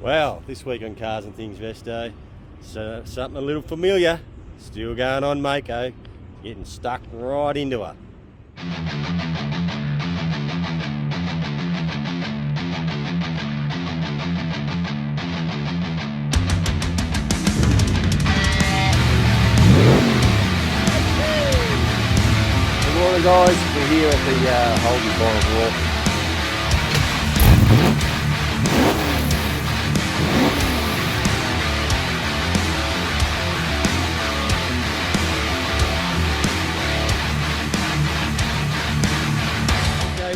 Well, this week on Cars and Things Resto, so something a little familiar, still going on Mako, getting stuck right into her. Good morning guys, we're here at the Holden Bottom Wharf.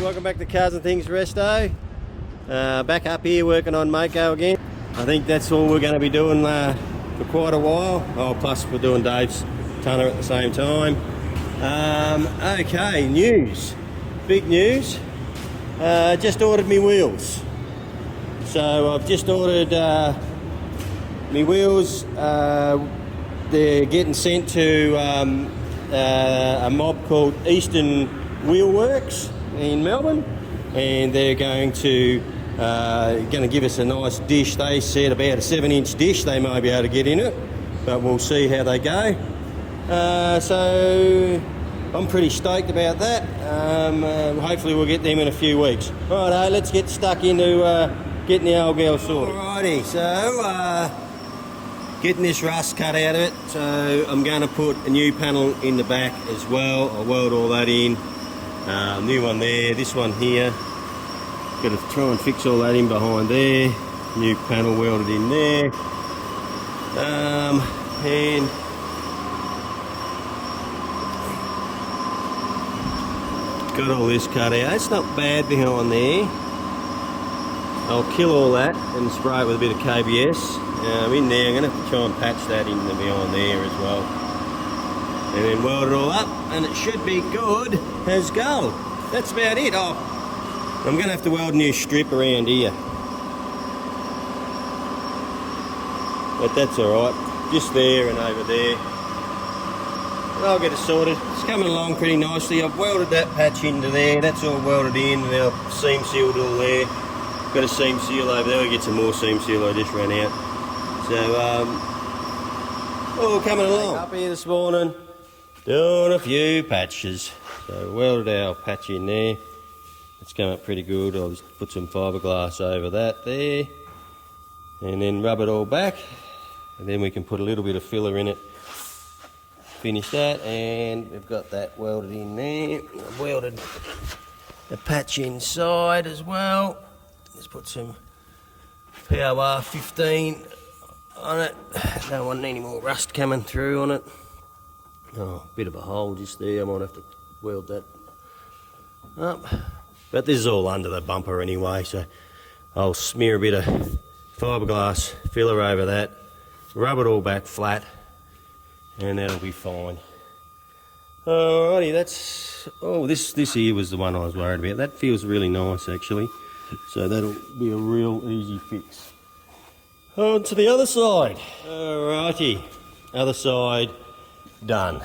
Welcome back to Cars and Things Resto. Back up here working on Mako again. I think that's all we're going to be doing for quite a while. Oh, plus we're doing Dave's tonner at the same time. Okay, news. Big news. Just ordered me wheels. So I've just ordered me wheels. They're getting sent to a mob called Eastern Wheelworks in Melbourne, and they're going to give us a nice dish. They said about a 7-inch dish they may be able to get in it, but we'll see how they go. So I'm pretty stoked about that. Hopefully we'll get them in a few weeks. Righto, let's get stuck into getting the old girl sorted. Alrighty, so getting this rust cut out of it. So I'm going to put a new panel in the back as well. I'll weld all that in. New one there, this one here, got to try and fix all that in behind there, new panel welded in there, and got all this cut out. It's not bad behind there. I'll kill all that and spray it with a bit of KBS in there. I'm going to have to try and patch that in behind there as well. And then weld it all up, and it should be good as gold. That's about it. Oh, I'm going to have to weld a new strip around here. But that's alright. Just there and over there. And I'll get it sorted. It's coming along pretty nicely. I've welded that patch into there. That's all welded in, and I've seam sealed all there. Got a seam seal over there. I'll get some more seam seal I just ran out. So, all coming along. Up here this morning, doing a few patches. So welded our patch in there. It's come up pretty good. I'll just put some fiberglass over that there, and then rub it all back, and then we can put a little bit of filler in it. Finish that, and we've got that welded in there. I've welded the patch inside as well. Let's put some POR 15 on it. Don't want any more rust coming through on it. Oh, bit of a hole just there. I might have to weld that up. But this is all under the bumper anyway, so I'll smear a bit of fiberglass filler over that, rub it all back flat, and that'll be fine. Alrighty, that's... Oh, this here was the one I was worried about. That feels really nice, actually. So that'll be a real easy fix. On to the other side. Alrighty, other side. Done.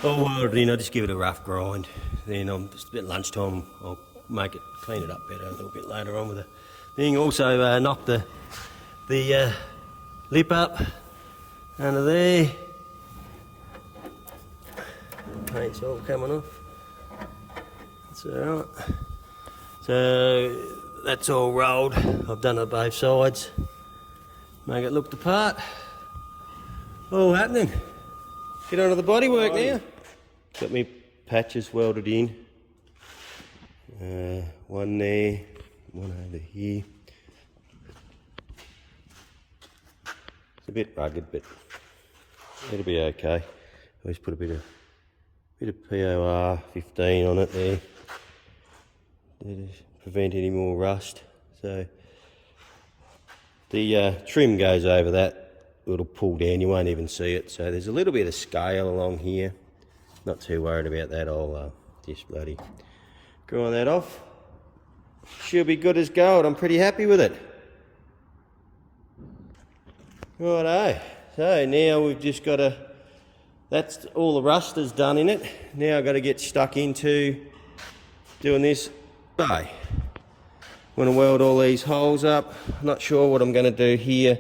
All welded in. I'll just give it a rough grind. Then just at lunchtime I'll make it, clean it up better a little bit later on with the thing. Also knock the lip up under there. The paint's all coming off. That's alright. So that's all rolled. I've done it both sides. Make it look the part. All happening. Get onto the bodywork now. Got me patches welded in. One there, one over here. It's a bit rugged, but it'll be okay. Always put a bit of POR 15 on it there to prevent any more rust. So the trim goes over that. It'll pull down, you won't even see it. So there's a little bit of scale along here. Not too worried about that. I'll just bloody grind that off. Should be good as gold. I'm pretty happy with it. Righto. So now we've just got to... That's all the rust is done in it. Now I've got to get stuck into doing this. Want to weld all these holes up. Not sure what I'm going to do here.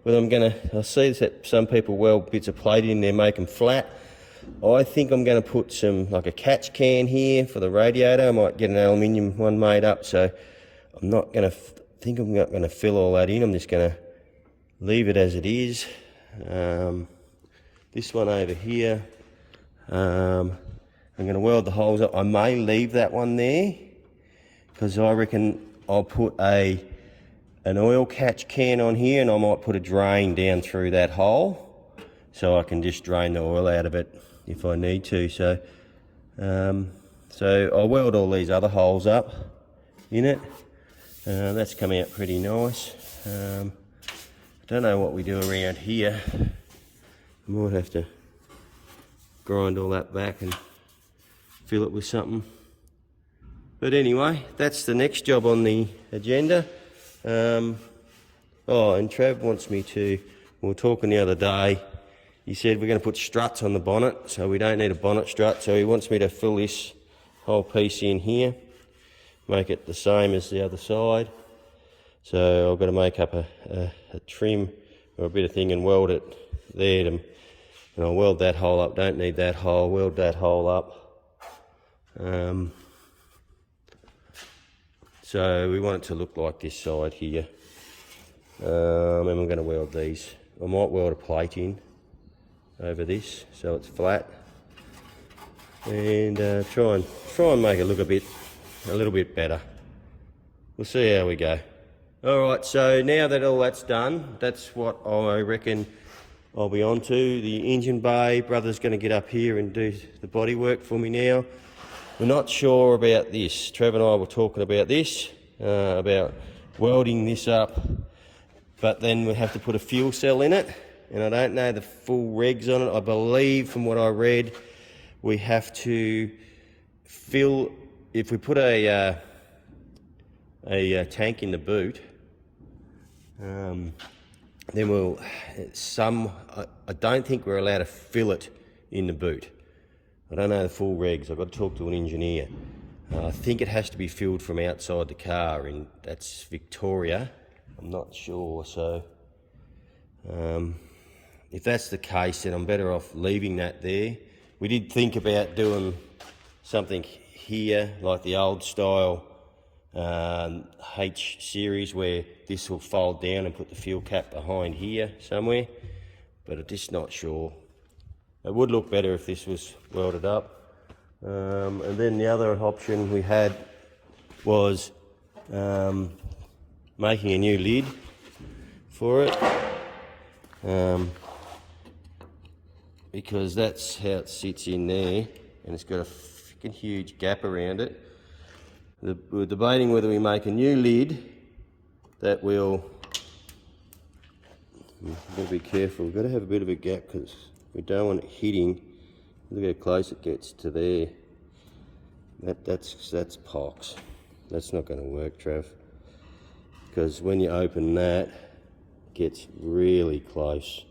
Whether I'm going to, I see that some people weld bits of plate in there, make them flat. I think I'm going to put some, like a catch can here for the radiator. I might get an aluminium one made up, so I'm not going to, I'm not going to fill all that in. I'm just going to leave it as it is. This one over here, I'm going to weld the holes up. I may leave that one there, because I reckon I'll put an oil catch can on here, and I might put a drain down through that hole so I can just drain the oil out of it if I need to. So I'll weld all these other holes up in it. That's come out pretty nice. I don't know what we do around here. I might have to grind all that back and fill it with something. But anyway, that's the next job on the agenda. Oh, and Trav wants me to, we were talking the other day, he said we're going to put struts on the bonnet, so we don't need a bonnet strut, so he wants me to fill this whole piece in here, make it the same as the other side. So I've got to make up a trim or a bit of thing and weld it there, and I'll weld that hole up, don't need that hole, weld that hole up. So we want it to look like this side here. And I'm going to weld these. I might weld a plate in over this so it's flat, and try and make it look a little bit better. We'll see how we go. Alright, so now that all that's done, that's what I reckon I'll be on to. The engine bay, brother's going to get up here and do the body work for me now. We're not sure about this. Trevor and I were talking about this, about welding this up, but then we have to put a fuel cell in it, and I don't know the full regs on it. I believe from what I read, we have to fill, if we put a tank in the boot, then I don't think we're allowed to fill it in the boot. I don't know the full regs. I've got to talk to an engineer. I think it has to be filled from outside the car, and that's Victoria. I'm not sure. So if that's the case, then I'm better off leaving that there. We did think about doing something here, like the old style H series, where this will fold down and put the fuel cap behind here somewhere, but I'm just not sure. It would look better if this was welded up. And then the other option we had was making a new lid for it, because that's how it sits in there, and it's got a freaking huge gap around it. We're debating whether we make a new lid that will, we've got to be careful, we've got to have a bit of a gap because we don't want it hitting. Look how close it gets to there. That's pox. That's not going to work, Trav, because when you open that, it gets really close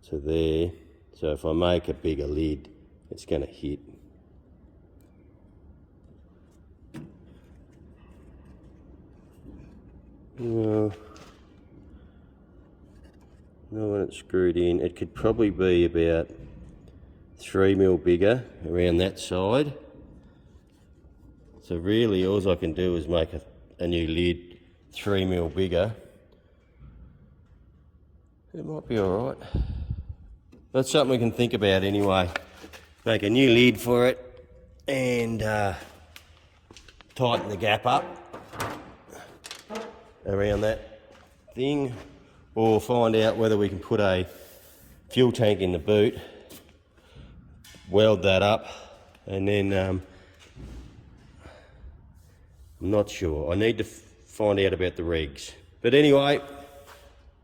to there. So if I make a bigger lid, it's going to hit. No, when it's screwed in, it could probably be about 3 mil bigger around that side. So really all I can do is make a new lid 3 mil bigger. It might be alright. That's something we can think about anyway. Make a new lid for it and tighten the gap up around that thing, or find out whether we can put a fuel tank in the boot, weld that up, and then I'm not sure. I need to find out about the regs. But anyway,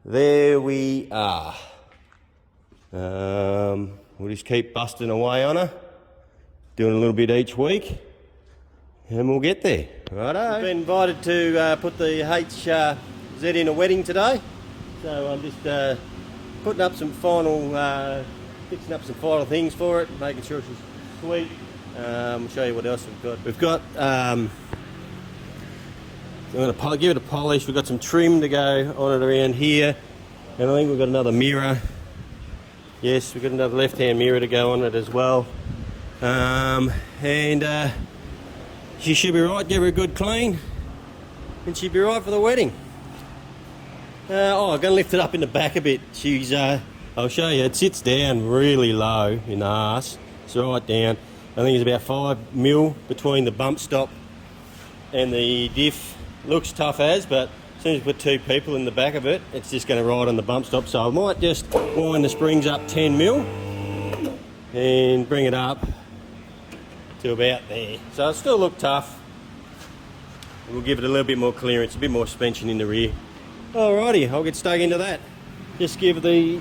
there we are. We'll just keep busting away on her, doing a little bit each week, and we'll get there. Righto. Been invited to put the HZ in a wedding today, so I'm just putting up some final, fixing up some final things for it, making sure she's sweet. I'll show you what else we've got. We've got I'm going to give it a polish. We've got some trim to go on it around here. And I think we've got another mirror. Yes, we've got another left-hand mirror to go on it as well. She should be right. Give her a good clean. And she'd be right for the wedding. I'm going to lift it up in the back a bit. I'll show you. It sits down really low in the arse. It's right down. I think it's about 5 mil between the bump stop and the diff. Looks tough as, but as soon as you put 2 people in the back of it, it's just going to ride on the bump stop. So I might just wind the springs up 10 mil and bring it up to about there. So it'll still look tough. We'll give it a little bit more clearance, a bit more suspension in the rear. Alrighty, I'll get stuck into that. Just give the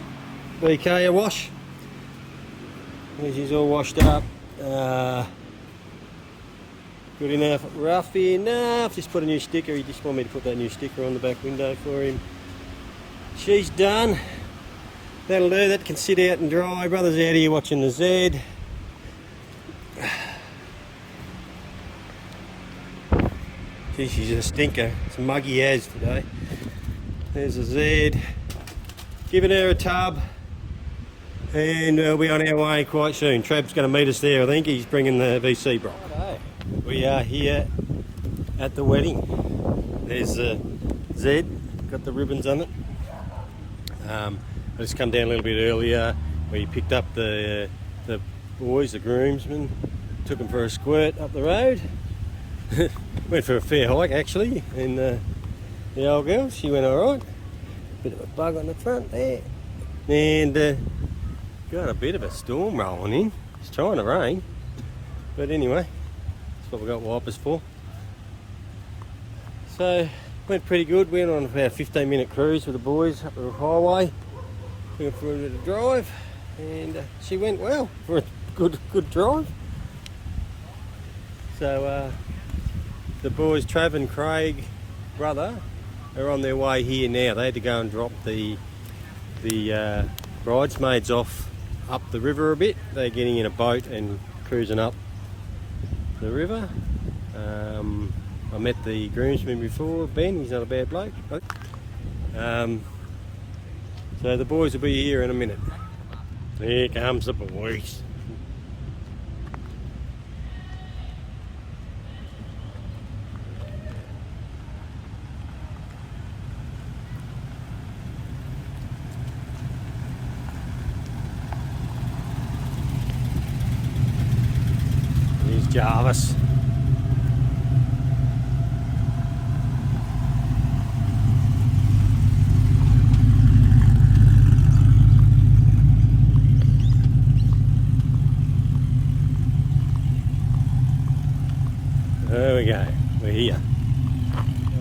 Vk a wash. She's all washed up. Good enough, rough enough. Just put a new sticker. He just wanted me to put that new sticker on the back window for him. She's done. That'll do. That can sit out and dry. Brother's out here watching the Z. Gee, she's a stinker. It's muggy as today. There's a Z. Giving her a tub. And we'll be on our way quite soon. Trav's going to meet us there, I think. He's bringing the VC Brock. We are here at the wedding. There's Z, got the ribbons on it. I just come down a little bit earlier. We picked up the boys, the groomsmen, took them for a squirt up the road. Went for a fair hike actually, and the old girl, she went alright. Bit of a bug on the front there. And got a bit of a storm rolling in. It's trying to rain. But anyway, that's what we've got wipers for. So, went pretty good. We went on about a 15-minute cruise with the boys up the highway. Went for a bit of drive. And she went well for a good drive. So, the boys, Trav and Craig, brother, are on their way here now. They had to go and drop the bridesmaids off up the river a bit. They're getting in a boat and cruising up the river. I met the groomsman before, Ben. He's not a bad bloke. So the boys will be here in a minute. Here comes the boys. Jarvis. There we go, we're here.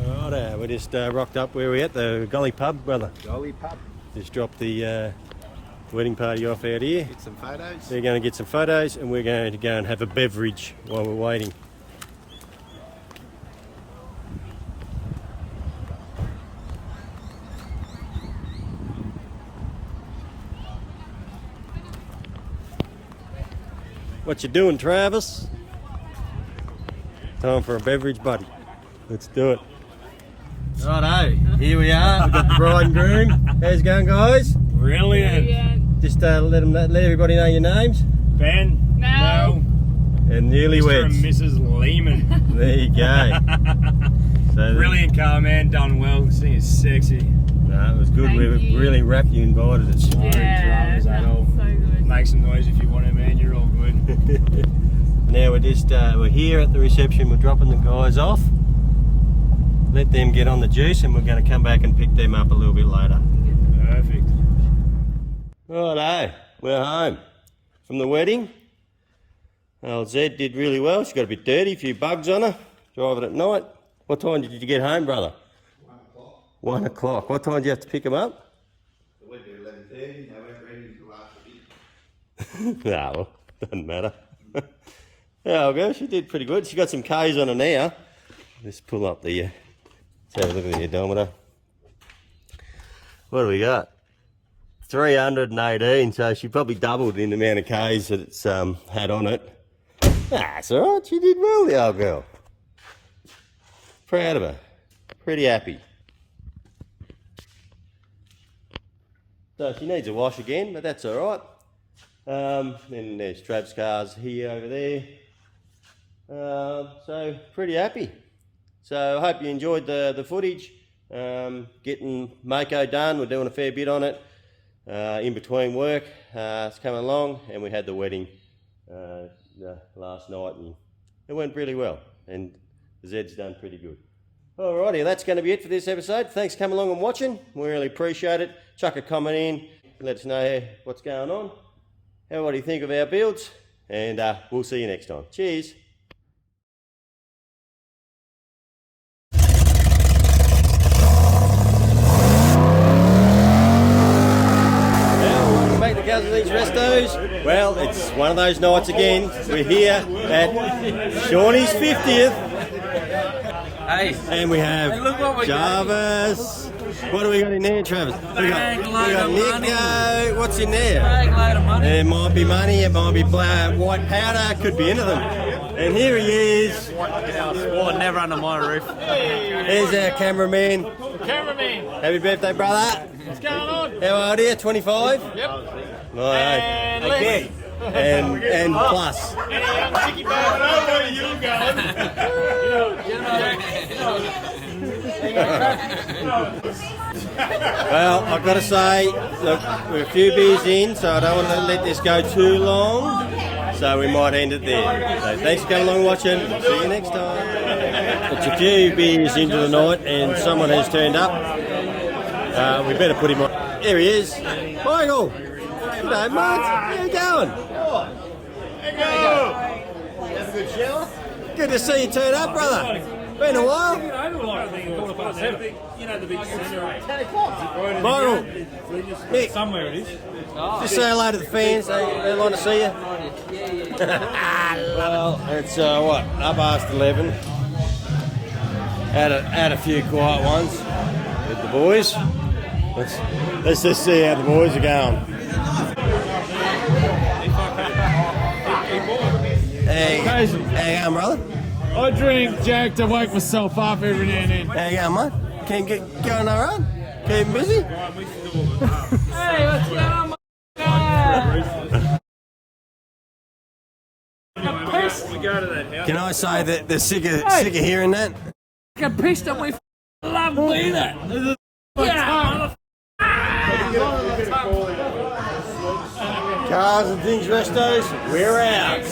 Righto, we just rocked up where we're at, the Gully Pub, brother. Gully Pub. Just dropped the wedding party off out here. Get some photos. They're going to get some photos and we're going to go and have a beverage while we're waiting. What you doing, Travis? Time for a beverage, buddy. Let's do it. Righto, here we are. We've got the bride and groom. How's it going, guys? Brilliant. Just let everybody know your names. Ben, Mel, and newlyweds. Mr. and Mrs. Lehman. There you go. So brilliant car, man. Done well. This thing is sexy. No, it was good. Thank We were you. really wrapped. You invited us. No dramas at all. So good. Make some noise if you want to, man. You're all good. Now we're here at the reception. We're dropping the guys off. Let them get on the juice, and we're going to come back and pick them up a little bit later. Perfect. Righto, we're home from the wedding. Old Zed did really well. She got a bit dirty, a few bugs on her. Driving at night. What time did you get home, brother? 1 o'clock. 1 o'clock. What time did you have to pick them up? We went to 11:30. They weren't ready until after dinner. No, well, doesn't matter. Yeah, well, she did pretty good. She got some K's on her now. Let's pull up the. Let's have a look at the odometer. What do we got? 318. So she probably doubled in the amount of K's that it's had on it. That's all right. She did well, the old girl. Proud of her. Pretty happy. So she needs a wash again, but that's alright. Then there's Trav's cars here, over there. So pretty happy. So I hope you enjoyed the footage. Getting Mako done, we're doing a fair bit on it. In between work, it's coming along, and we had the wedding last night, and it went really well, and Zed's done pretty good. Alrighty, that's going to be it for this episode. Thanks for coming along and watching. We really appreciate it. Chuck a comment in, let us know what's going on. What do you think of our builds? And we'll see you next time. Cheers. Welcome back to Cousins Eats Restos. Well, it's one of those nights again. We're here at Shawnee's 50th. Hey. And we have Jarvis. What do we got in there, Travis? We got Nico. What's in there? Load of money. It might be money, it might be white powder, could be anything. And here he is. Water never under my roof. There's our cameraman. Cameraman, Happy birthday, brother. what's going on? How old are you? 25? Yep. Right. And less. And plus. Chicky Bob, I know where you're Well, I've got to say, look, we're a few beers in, so I don't want to let this go too long. So we might end it there. So thanks for coming along and watching. See you next time. It's a few beers into the night, and someone has turned up. We better put him on. There he is. Michael. G'day, mate. How you going? Have a good shower? Good to see you turn up, brother. Been a while. Michael. Nick. Somewhere it is. Just say hello to the fans. They want to see you. Well, it's what, up past 11. Had a few quiet ones with the boys. Let's just see how the boys are going. Hey, how you going, brother? I drink Jack to wake myself up every now and then. How you going, mate? Can you get going all right? Keeping busy? Hey, what's going on, We go to that house. Can I say that they're sick of hearing that? I'm pissed that we love doing that. Yeah, Cars and things, restos, we're out.